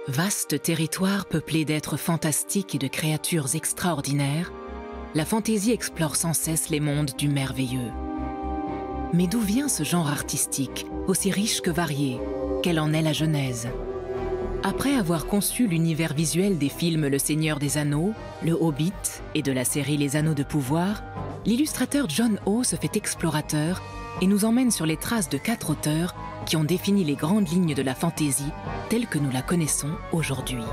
Vaste territoire peuplé d'êtres fantastiques et de créatures extraordinaires, la fantaisie explore sans cesse les mondes du merveilleux. Mais d'où vient ce genre artistique, aussi riche que varié? Quelle en est la genèse? Après avoir conçu l'univers visuel des films Le Seigneur des Anneaux, Le Hobbit et de la série Les Anneaux de Pouvoir, l'illustrateur John O se fait explorateur et nous emmène sur les traces de 4 auteurs qui ont défini les grandes lignes de la fantaisie telle que nous la connaissons aujourd'hui.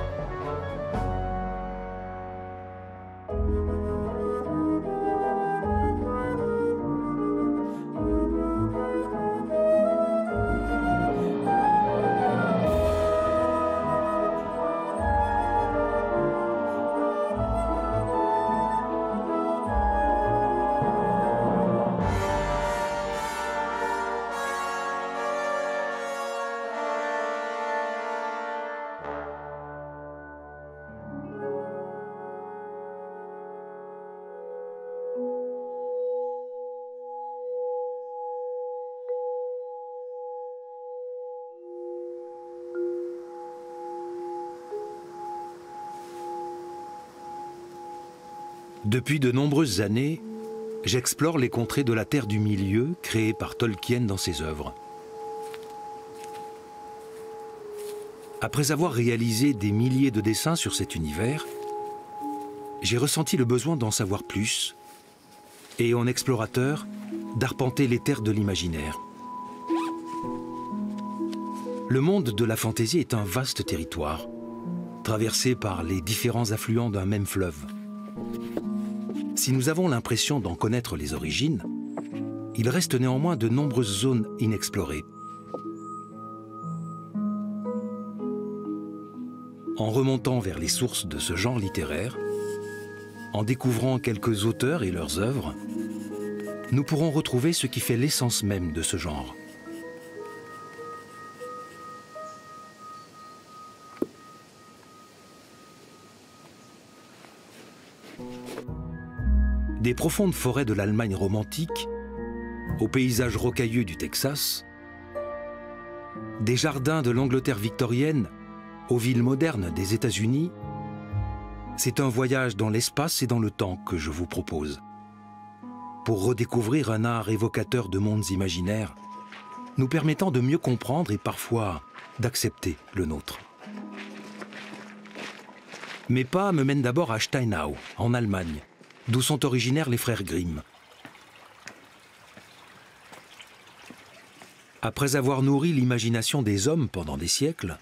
Depuis de nombreuses années, j'explore les contrées de la Terre du Milieu créées par Tolkien dans ses œuvres. Après avoir réalisé des milliers de dessins sur cet univers, j'ai ressenti le besoin d'en savoir plus et, en explorateur, d'arpenter les terres de l'imaginaire. Le monde de la fantaisie est un vaste territoire, traversé par les différents affluents d'un même fleuve. Si nous avons l'impression d'en connaître les origines, il reste néanmoins de nombreuses zones inexplorées. En remontant vers les sources de ce genre littéraire, en découvrant quelques auteurs et leurs œuvres, nous pourrons retrouver ce qui fait l'essence même de ce genre. Des profondes forêts de l'Allemagne romantique, aux paysages rocailleux du Texas, des jardins de l'Angleterre victorienne, aux villes modernes des États-Unis, c'est un voyage dans l'espace et dans le temps que je vous propose. Pour redécouvrir un art évocateur de mondes imaginaires, nous permettant de mieux comprendre et parfois d'accepter le nôtre. Mes pas me mènent d'abord à Steinau, en Allemagne, d'où sont originaires les frères Grimm. Après avoir nourri l'imagination des hommes pendant des siècles,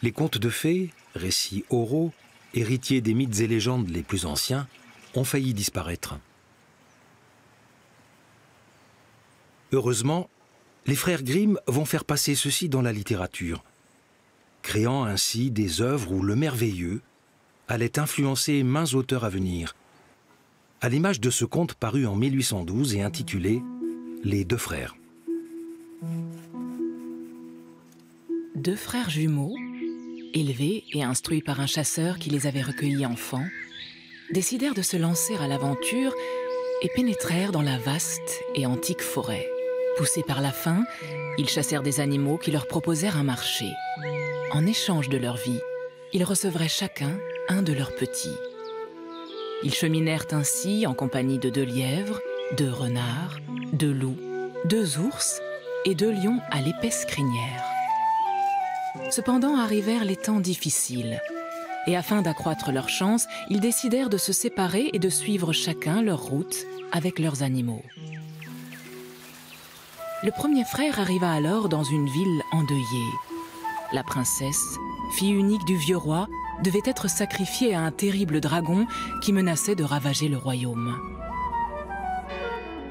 les contes de fées, récits oraux, héritiers des mythes et légendes les plus anciens, ont failli disparaître. Heureusement, les frères Grimm vont faire passer ceci dans la littérature, créant ainsi des œuvres où le merveilleux allait influencer maints auteurs à venir, à l'image de ce conte paru en 1812 et intitulé « Les deux frères ». 2 frères jumeaux, élevés et instruits par un chasseur qui les avait recueillis enfants, décidèrent de se lancer à l'aventure et pénétrèrent dans la vaste et antique forêt. Poussés par la faim, ils chassèrent des animaux qui leur proposèrent un marché. En échange de leur vie, ils recevraient chacun un de leurs petits. Ils cheminèrent ainsi en compagnie de 2 lièvres, 2 renards, 2 loups, 2 ours et 2 lions à l'épaisse crinière. Cependant arrivèrent les temps difficiles, et afin d'accroître leurs chances, ils décidèrent de se séparer et de suivre chacun leur route avec leurs animaux. Le premier frère arriva alors dans une ville endeuillée. La princesse, fille unique du vieux roi, devait être sacrifiée à un terrible dragon qui menaçait de ravager le royaume.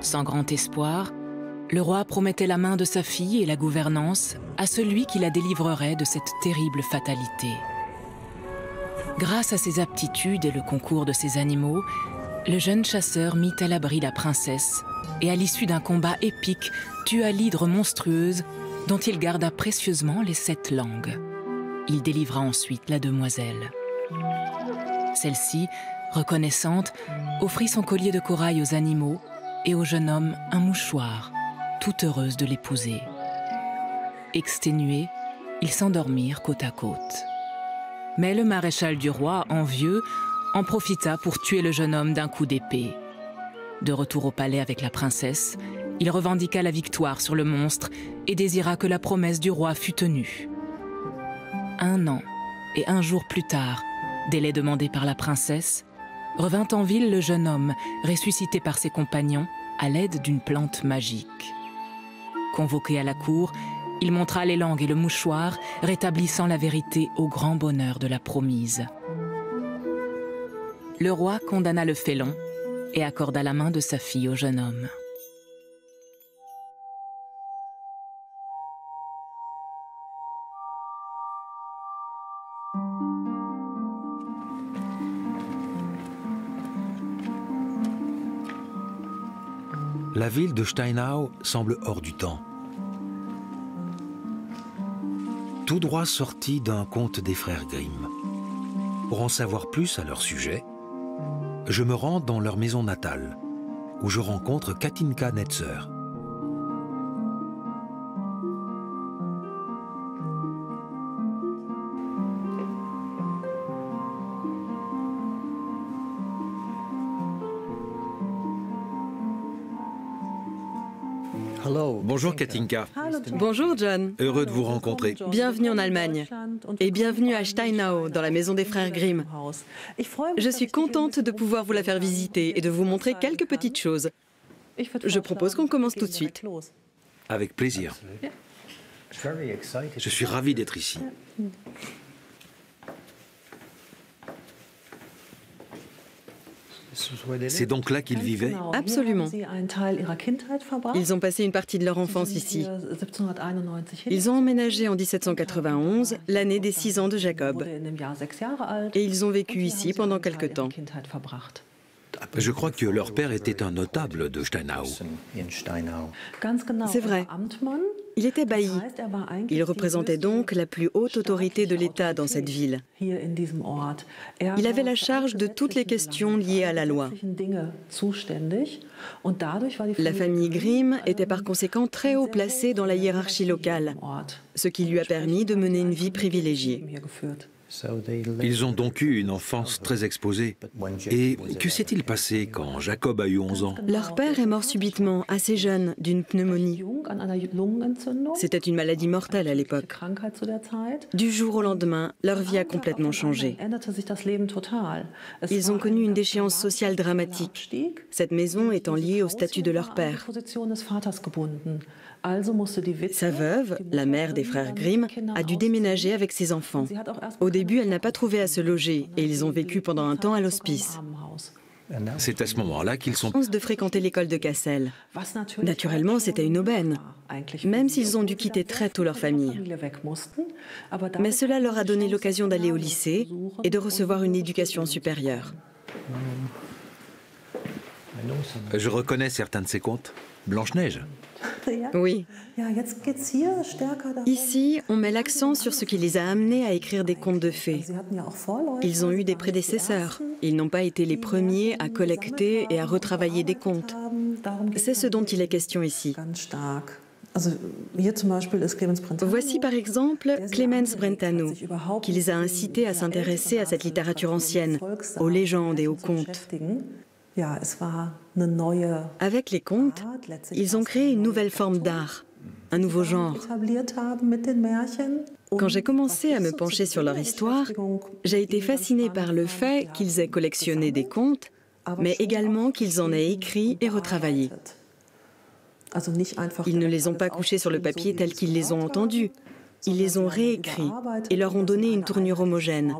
Sans grand espoir, le roi promettait la main de sa fille et la gouvernance à celui qui la délivrerait de cette terrible fatalité. Grâce à ses aptitudes et le concours de ses animaux, le jeune chasseur mit à l'abri la princesse et, à l'issue d'un combat épique, tua l'hydre monstrueuse dont il garda précieusement les 7 langues. Il délivra ensuite la demoiselle. Celle-ci, reconnaissante, offrit son collier de corail aux animaux et au jeune homme un mouchoir, toute heureuse de l'épouser. Exténués, ils s'endormirent côte à côte. Mais le maréchal du roi, envieux, en profita pour tuer le jeune homme d'un coup d'épée. De retour au palais avec la princesse, il revendiqua la victoire sur le monstre et désira que la promesse du roi fût tenue. 1 an et 1 jour plus tard, délai demandé par la princesse, revint en ville le jeune homme, ressuscité par ses compagnons à l'aide d'une plante magique. Convoqué à la cour, il montra les langues et le mouchoir, rétablissant la vérité au grand bonheur de la promise. Le roi condamna le félon et accorda la main de sa fille au jeune homme. La ville de Steinau semble hors du temps. Tout droit sorti d'un conte des frères Grimm. Pour en savoir plus à leur sujet, je me rends dans leur maison natale, où je rencontre Katinka Netzer. Bonjour Katinka. Bonjour John. Heureux de vous rencontrer. Bienvenue en Allemagne et bienvenue à Steinau, dans la maison des frères Grimm. Je suis contente de pouvoir vous la faire visiter et de vous montrer quelques petites choses. Je propose qu'on commence tout de suite. Avec plaisir. Je suis ravi d'être ici. C'est donc là qu'ils vivaient? Absolument. Ils ont passé une partie de leur enfance ici. Ils ont emménagé en 1791, l'année des 6 ans de Jacob. Et ils ont vécu ici pendant quelque temps. Je crois que leur père était un notable de Steinau. C'est vrai. Il était bailli. Il représentait donc la plus haute autorité de l'État dans cette ville. Il avait la charge de toutes les questions liées à la loi. La famille Grimm était par conséquent très haut placée dans la hiérarchie locale, ce qui lui a permis de mener une vie privilégiée. Ils ont donc eu une enfance très exposée. Et que s'est-il passé quand Jacob a eu 11 ans? Leur père est mort subitement, assez jeune, d'une pneumonie. C'était une maladie mortelle à l'époque. Du jour au lendemain, leur vie a complètement changé. Ils ont connu une déchéance sociale dramatique, cette maison étant liée au statut de leur père. Sa veuve, la mère des frères Grimm, a dû déménager avec ses enfants. Au début, elle n'a pas trouvé à se loger et ils ont vécu pendant un temps à l'hospice. C'est à ce moment-là qu'ils sont... De fréquenter l'école de Kassel. Naturellement, c'était une aubaine, même s'ils ont dû quitter très tôt leur famille. Mais cela leur a donné l'occasion d'aller au lycée et de recevoir une éducation supérieure. Je reconnais certains de ces contes. Blanche-Neige. Oui. Ici, on met l'accent sur ce qui les a amenés à écrire des contes de fées. Ils ont eu des prédécesseurs. Ils n'ont pas été les premiers à collecter et à retravailler des contes. C'est ce dont il est question ici. Voici par exemple Clemens Brentano, qui les a incités à s'intéresser à cette littérature ancienne, aux légendes et aux contes. Avec les contes, ils ont créé une nouvelle forme d'art, un nouveau genre. Quand j'ai commencé à me pencher sur leur histoire, j'ai été fascinée par le fait qu'ils aient collectionné des contes, mais également qu'ils en aient écrit et retravaillé. Ils ne les ont pas couchés sur le papier tels qu'ils les ont entendus. Ils les ont réécrits et leur ont donné une tournure homogène,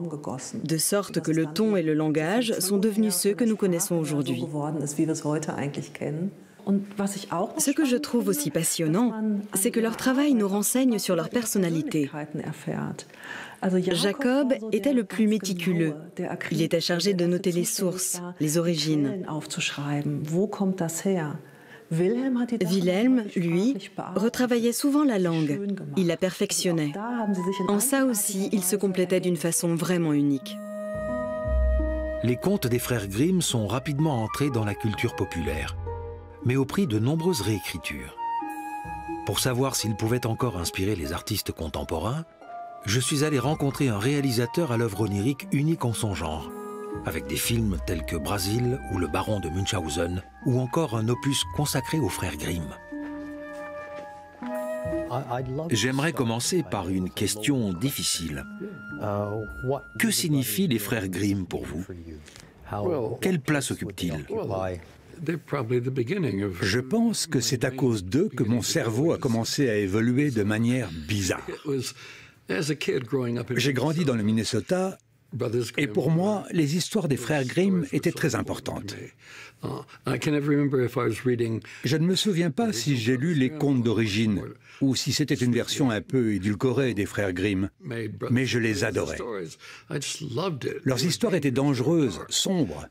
de sorte que le ton et le langage sont devenus ceux que nous connaissons aujourd'hui. Ce que je trouve aussi passionnant, c'est que leur travail nous renseigne sur leur personnalité. Jacob était le plus méticuleux. Il était chargé de noter les sources, les origines. Wilhelm, lui, retravaillait souvent la langue. Il la perfectionnait. En ça aussi, il se complétait d'une façon vraiment unique. Les contes des frères Grimm sont rapidement entrés dans la culture populaire, mais au prix de nombreuses réécritures. Pour savoir s'ils pouvaient encore inspirer les artistes contemporains, je suis allé rencontrer un réalisateur à l'œuvre onirique unique en son genre, avec des films tels que Brasil ou Le Baron de Munchausen, ou encore un opus consacré aux frères Grimm. J'aimerais commencer par une question difficile. Que signifient les frères Grimm pour vous? Quelle place occupent-ils? Je pense que c'est à cause d'eux que mon cerveau a commencé à évoluer de manière bizarre. J'ai grandi dans le Minnesota et pour moi, les histoires des frères Grimm étaient très importantes. Je ne me souviens pas si j'ai lu les contes d'origine ou si c'était une version un peu édulcorée des frères Grimm, mais je les adorais. Leurs histoires étaient dangereuses, sombres.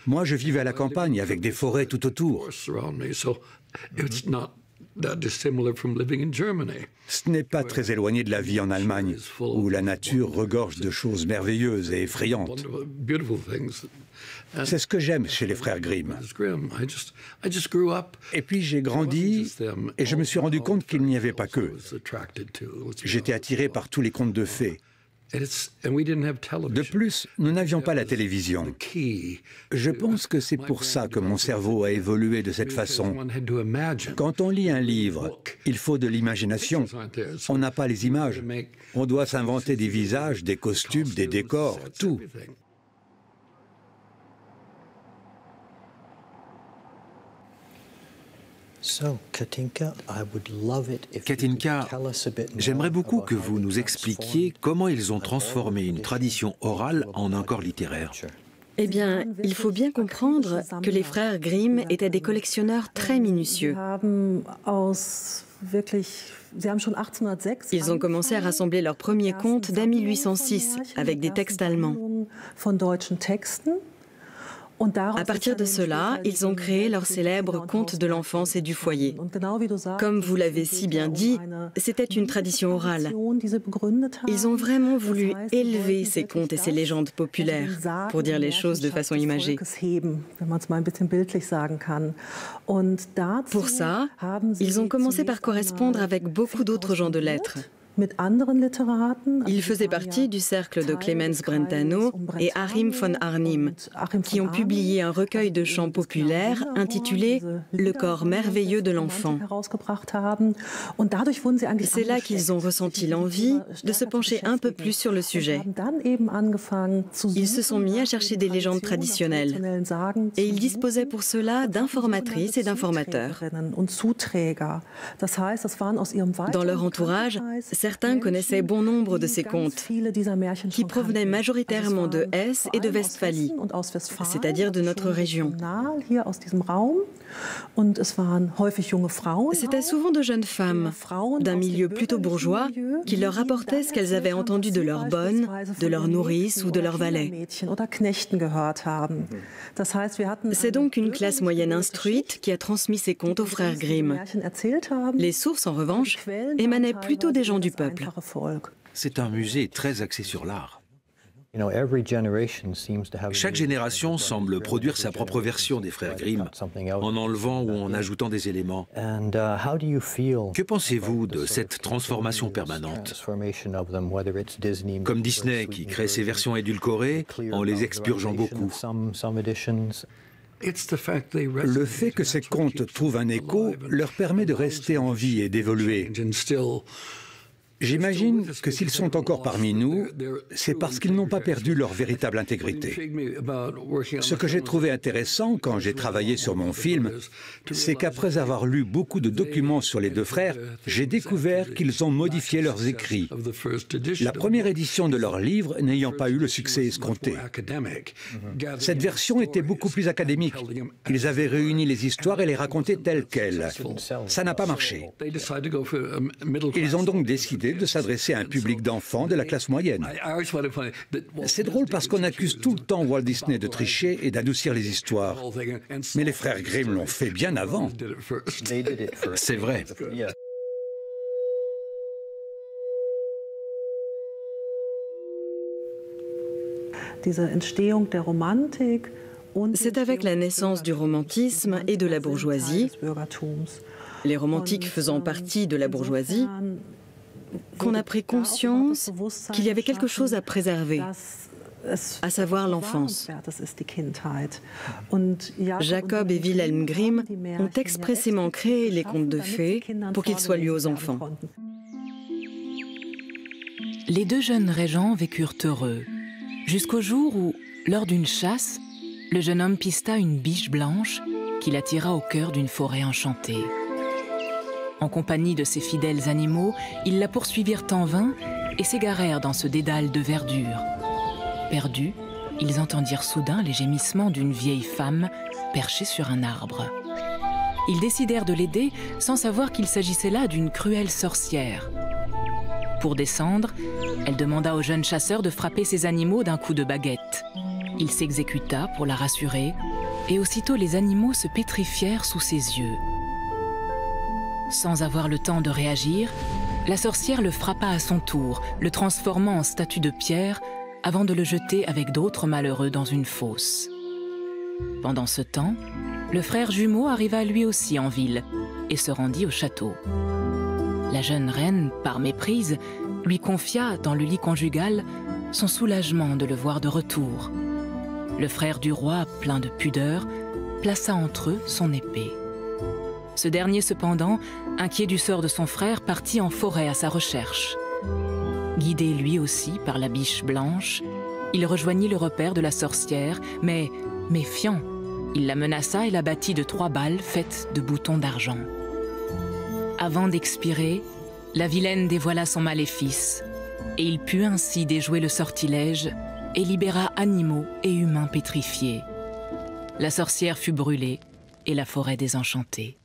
Moi, je vivais à la campagne avec des forêts tout autour. Ce n'est pas très éloigné de la vie en Allemagne, où la nature regorge de choses merveilleuses et effrayantes. C'est ce que j'aime chez les frères Grimm. Et puis j'ai grandi et je me suis rendu compte qu'il n'y avait pas qu'eux. J'étais attiré par tous les contes de fées. De plus, nous n'avions pas la télévision. Je pense que c'est pour ça que mon cerveau a évolué de cette façon. Quand on lit un livre, il faut de l'imagination. On n'a pas les images. On doit s'inventer des visages, des costumes, des décors, tout. Katinka, j'aimerais beaucoup que vous nous expliquiez comment ils ont transformé une tradition orale en un corps littéraire. Eh bien, il faut bien comprendre que les frères Grimm étaient des collectionneurs très minutieux. Ils ont commencé à rassembler leurs premiers contes dès 1806 avec des textes allemands. À partir de cela, ils ont créé leur célèbre conte de l'enfance et du foyer. Comme vous l'avez si bien dit, c'était une tradition orale. Ils ont vraiment voulu élever ces contes et ces légendes populaires, pour dire les choses de façon imagée. Pour ça, ils ont commencé par correspondre avec beaucoup d'autres gens de lettres. Il faisait partie du cercle de Clemens Brentano et Achim von Arnim, qui ont publié un recueil de chants populaires intitulé « Le corps merveilleux de l'enfant ». C'est là qu'ils ont ressenti l'envie de se pencher un peu plus sur le sujet. Ils se sont mis à chercher des légendes traditionnelles et ils disposaient pour cela d'informatrices et d'informateurs. Dans leur entourage, certains connaissaient bon nombre de ces contes, qui provenaient majoritairement de Hesse et de Westphalie, c'est-à-dire de notre région. C'étaient souvent de jeunes femmes, d'un milieu plutôt bourgeois, qui leur rapportaient ce qu'elles avaient entendu de leurs bonnes, de leurs nourrices ou de leurs valets. C'est donc une classe moyenne instruite qui a transmis ces contes aux frères Grimm. Les sources, en revanche, émanaient plutôt des gens du peuple. C'est un musée très axé sur l'art. Chaque génération semble produire sa propre version des frères Grimm, en enlevant ou en ajoutant des éléments. Que pensez-vous de cette transformation permanente? Comme Disney qui crée ses versions édulcorées en les expurgeant beaucoup. Le fait que ces contes trouvent un écho leur permet de rester en vie et d'évoluer. J'imagine que s'ils sont encore parmi nous, c'est parce qu'ils n'ont pas perdu leur véritable intégrité. Ce que j'ai trouvé intéressant quand j'ai travaillé sur mon film, c'est qu'après avoir lu beaucoup de documents sur les deux frères, j'ai découvert qu'ils ont modifié leurs écrits. La première édition de leur livre n'ayant pas eu le succès escompté. Cette version était beaucoup plus académique. Ils avaient réuni les histoires et les racontaient telles quelles. Ça n'a pas marché. Ils ont donc décidé de s'adresser à un public d'enfants de la classe moyenne. C'est drôle parce qu'on accuse tout le temps Walt Disney de tricher et d'adoucir les histoires. Mais les frères Grimm l'ont fait bien avant. C'est vrai. C'est avec la naissance du romantisme et de la bourgeoisie, les romantiques faisant partie de la bourgeoisie, qu'on a pris conscience qu'il y avait quelque chose à préserver, à savoir l'enfance. Jacob et Wilhelm Grimm ont expressément créé les contes de fées pour qu'ils soient lus aux enfants. Les deux jeunes régents vécurent heureux, jusqu'au jour où, lors d'une chasse, le jeune homme pista une biche blanche qui l'attira au cœur d'une forêt enchantée. En compagnie de ses fidèles animaux, ils la poursuivirent en vain et s'égarèrent dans ce dédale de verdure. Perdus, ils entendirent soudain les gémissements d'une vieille femme perchée sur un arbre. Ils décidèrent de l'aider sans savoir qu'il s'agissait là d'une cruelle sorcière. Pour descendre, elle demanda au jeune chasseur de frapper ses animaux d'un coup de baguette. Il s'exécuta pour la rassurer, et aussitôt les animaux se pétrifièrent sous ses yeux. Sans avoir le temps de réagir, la sorcière le frappa à son tour, le transformant en statue de pierre, avant de le jeter avec d'autres malheureux dans une fosse. Pendant ce temps, le frère jumeau arriva lui aussi en ville et se rendit au château. La jeune reine, par méprise, lui confia, dans le lit conjugal, son soulagement de le voir de retour. Le frère du roi, plein de pudeur, plaça entre eux son épée. Ce dernier, cependant, inquiet du sort de son frère, partit en forêt à sa recherche. Guidé lui aussi par la biche blanche, il rejoignit le repère de la sorcière, mais, méfiant, il la menaça et la battit de 3 balles faites de boutons d'argent. Avant d'expirer, la vilaine dévoila son maléfice, et il put ainsi déjouer le sortilège et libéra animaux et humains pétrifiés. La sorcière fut brûlée et la forêt désenchantée.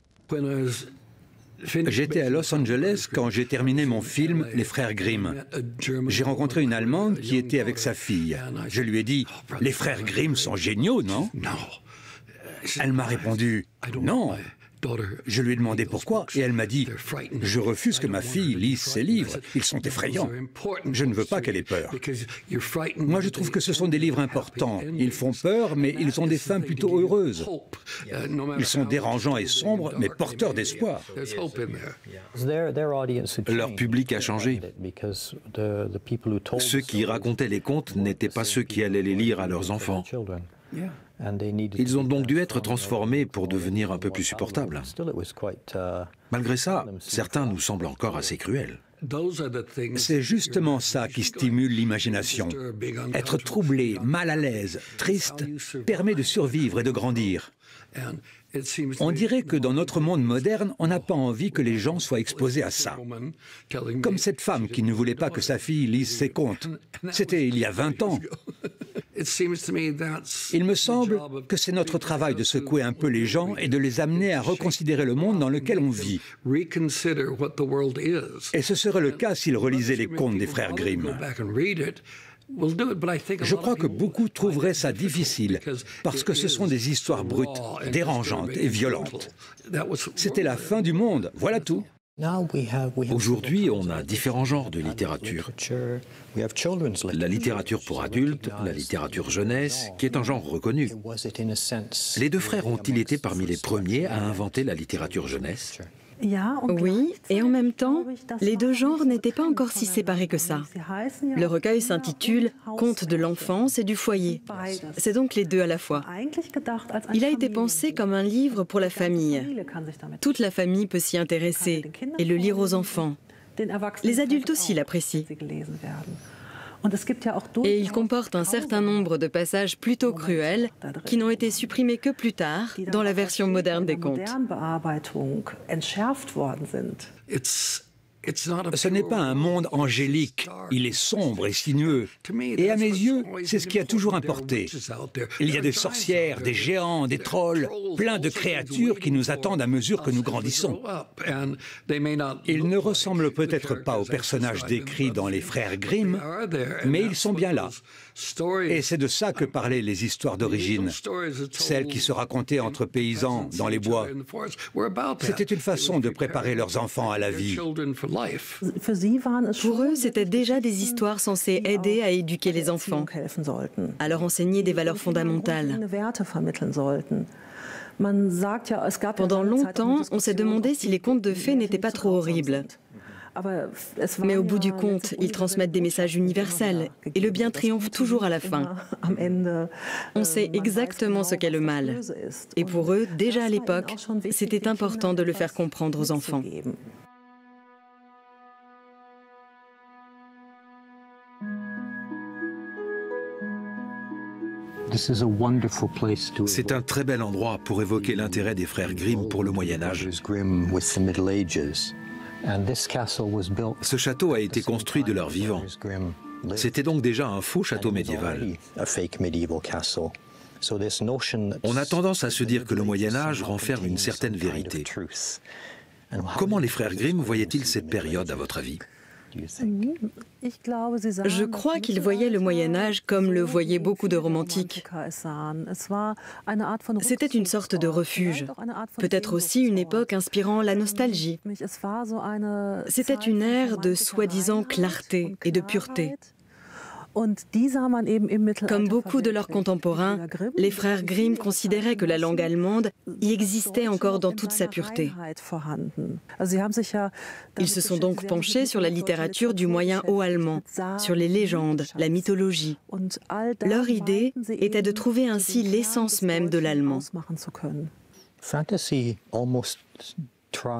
J'étais à Los Angeles quand j'ai terminé mon film « Les frères Grimm ». J'ai rencontré une Allemande qui était avec sa fille. Je lui ai dit « Les frères Grimm sont géniaux, non ?» Elle m'a répondu « Non ». Je lui ai demandé pourquoi et elle m'a dit « Je refuse que ma fille lise ces livres, ils sont effrayants. Je ne veux pas qu'elle ait peur. Moi je trouve que ce sont des livres importants. Ils font peur mais ils ont des fins plutôt heureuses. Ils sont dérangeants et sombres mais porteurs d'espoir. » Leur public a changé. Ceux qui racontaient les contes n'étaient pas ceux qui allaient les lire à leurs enfants. Ils ont donc dû être transformés pour devenir un peu plus supportables. Malgré ça, certains nous semblent encore assez cruels. C'est justement ça qui stimule l'imagination. Être troublé, mal à l'aise, triste, permet de survivre et de grandir. On dirait que dans notre monde moderne, on n'a pas envie que les gens soient exposés à ça. Comme cette femme qui ne voulait pas que sa fille lise ses contes. C'était il y a 20 ans. Il me semble que c'est notre travail de secouer un peu les gens et de les amener à reconsidérer le monde dans lequel on vit. Et ce serait le cas s'ils relisaient les contes des frères Grimm. Je crois que beaucoup trouveraient ça difficile parce que ce sont des histoires brutes, dérangeantes et violentes. C'était la fin du monde, voilà tout. Aujourd'hui, on a différents genres de littérature. La littérature pour adultes, la littérature jeunesse, qui est un genre reconnu. Les deux frères ont-ils été parmi les premiers à inventer la littérature jeunesse ? Oui, et en même temps, les deux genres n'étaient pas encore si séparés que ça. Le recueil s'intitule « Contes de l'enfance et du foyer ». C'est donc les deux à la fois. Il a été pensé comme un livre pour la famille. Toute la famille peut s'y intéresser et le lire aux enfants. Les adultes aussi l'apprécient. Et il comporte un certain nombre de passages plutôt cruels qui n'ont été supprimés que plus tard dans la version moderne des contes. Ce n'est pas un monde angélique, il est sombre et sinueux. Et à mes yeux, c'est ce qui a toujours importé. Il y a des sorcières, des géants, des trolls, plein de créatures qui nous attendent à mesure que nous grandissons. Ils ne ressemblent peut-être pas aux personnages décrits dans les frères Grimm, mais ils sont bien là. Et c'est de ça que parlaient les histoires d'origine, celles qui se racontaient entre paysans dans les bois. C'était une façon de préparer leurs enfants à la vie. Pour eux, c'étaient déjà des histoires censées aider à éduquer les enfants, à leur enseigner des valeurs fondamentales. Pendant longtemps, on s'est demandé si les contes de fées n'étaient pas trop horribles. Mais au bout du compte, ils transmettent des messages universels et le bien triomphe toujours à la fin. On sait exactement ce qu'est le mal. Et pour eux, déjà à l'époque, c'était important de le faire comprendre aux enfants. C'est un très bel endroit pour évoquer l'intérêt des frères Grimm pour le Moyen-Âge. Ce château a été construit de leur vivant. C'était donc déjà un faux château médiéval. On a tendance à se dire que le Moyen-Âge renferme une certaine vérité. Comment les frères Grimm voyaient-ils cette période, à votre avis ? Je crois qu'ils voyaient le Moyen-Âge comme le voyaient beaucoup de romantiques. C'était une sorte de refuge, peut-être aussi une époque inspirant la nostalgie. C'était une ère de soi-disant clarté et de pureté. Comme beaucoup de leurs contemporains, les frères Grimm considéraient que la langue allemande y existait encore dans toute sa pureté. Ils se sont donc penchés sur la littérature du moyen haut allemand, sur les légendes, la mythologie. Leur idée était de trouver ainsi l'essence même de l'allemand.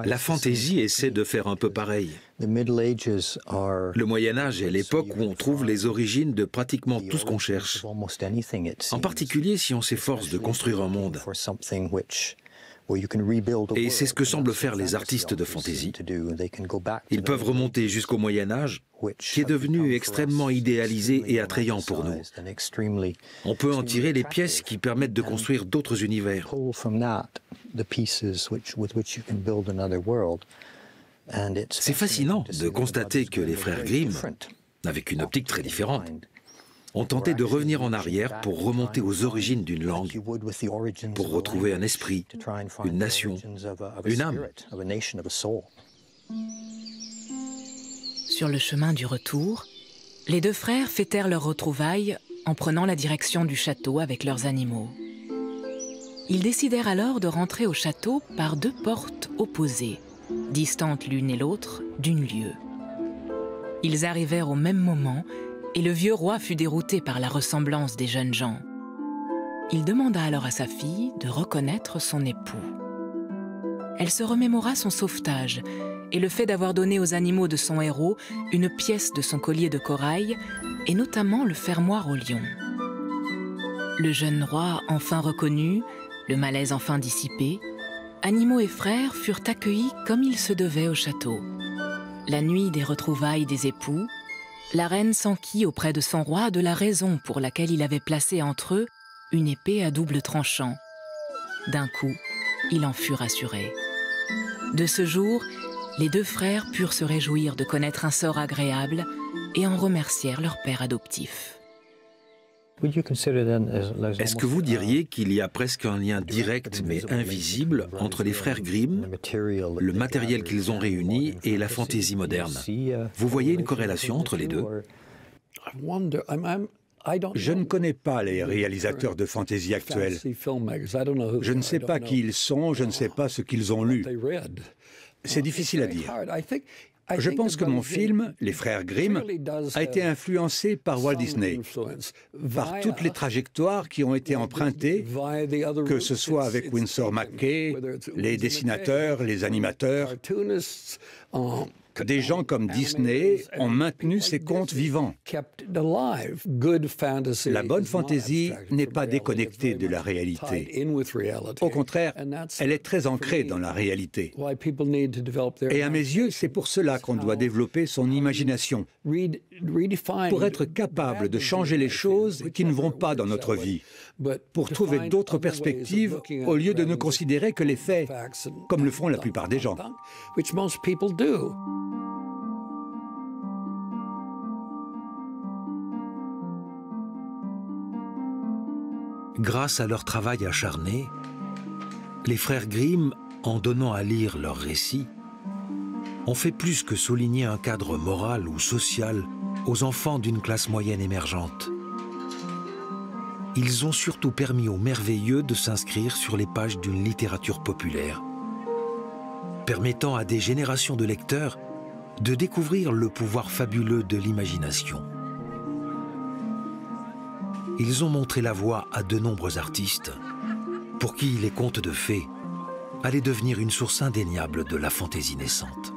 La fantaisie essaie de faire un peu pareil. Le Moyen-Âge est l'époque où on trouve les origines de pratiquement tout ce qu'on cherche. En particulier si on s'efforce de construire un monde. Et c'est ce que semblent faire les artistes de fantaisie. Ils peuvent remonter jusqu'au Moyen-Âge, qui est devenu extrêmement idéalisé et attrayant pour nous. On peut en tirer les pièces qui permettent de construire d'autres univers. C'est fascinant de constater que les frères Grimm, avec une optique très différente, ont tenté de revenir en arrière pour remonter aux origines d'une langue, pour retrouver un esprit, une nation, une âme. Sur le chemin du retour, les deux frères fêtèrent leur retrouvaille en prenant la direction du château avec leurs animaux. Ils décidèrent alors de rentrer au château par deux portes opposées, distantes l'une et l'autre d'une lieue. Ils arrivèrent au même moment et le vieux roi fut dérouté par la ressemblance des jeunes gens. Il demanda alors à sa fille de reconnaître son époux. Elle se remémora son sauvetage et le fait d'avoir donné aux animaux de son héros une pièce de son collier de corail et notamment le fermoir au lion. Le jeune roi enfin reconnu, le malaise enfin dissipé, animaux et frères furent accueillis comme il se devait au château. La nuit des retrouvailles des époux, la reine s'enquit auprès de son roi de la raison pour laquelle il avait placé entre eux une épée à double tranchant. D'un coup, il en fut rassuré. De ce jour, les deux frères purent se réjouir de connaître un sort agréable et en remercièrent leur père adoptif. Est-ce que vous diriez qu'il y a presque un lien direct mais invisible entre les frères Grimm, le matériel qu'ils ont réuni et la fantaisie moderne? Vous voyez une corrélation entre les deux? Je ne connais pas les réalisateurs de fantaisie actuels. Je ne sais pas qui ils sont, je ne sais pas ce qu'ils ont lu. C'est difficile à dire. Je pense que mon film, Les Frères Grimm, a été influencé par Walt Disney, par toutes les trajectoires qui ont été empruntées, que ce soit avec Winsor McCay, les dessinateurs, les animateurs. Des gens comme Disney ont maintenu ces contes vivants. La bonne fantaisie n'est pas déconnectée de la réalité. Au contraire, elle est très ancrée dans la réalité. Et à mes yeux, c'est pour cela qu'on doit développer son imagination, pour être capable de changer les choses qui ne vont pas dans notre vie, pour trouver d'autres perspectives au lieu de ne considérer que les faits, comme le font la plupart des gens. Grâce à leur travail acharné, les frères Grimm, en donnant à lire leurs récits, ont fait plus que souligner un cadre moral ou social aux enfants d'une classe moyenne émergente. Ils ont surtout permis aux merveilleux de s'inscrire sur les pages d'une littérature populaire, permettant à des générations de lecteurs de découvrir le pouvoir fabuleux de l'imagination. Ils ont montré la voie à de nombreux artistes, pour qui les contes de fées allaient devenir une source indéniable de la fantaisie naissante.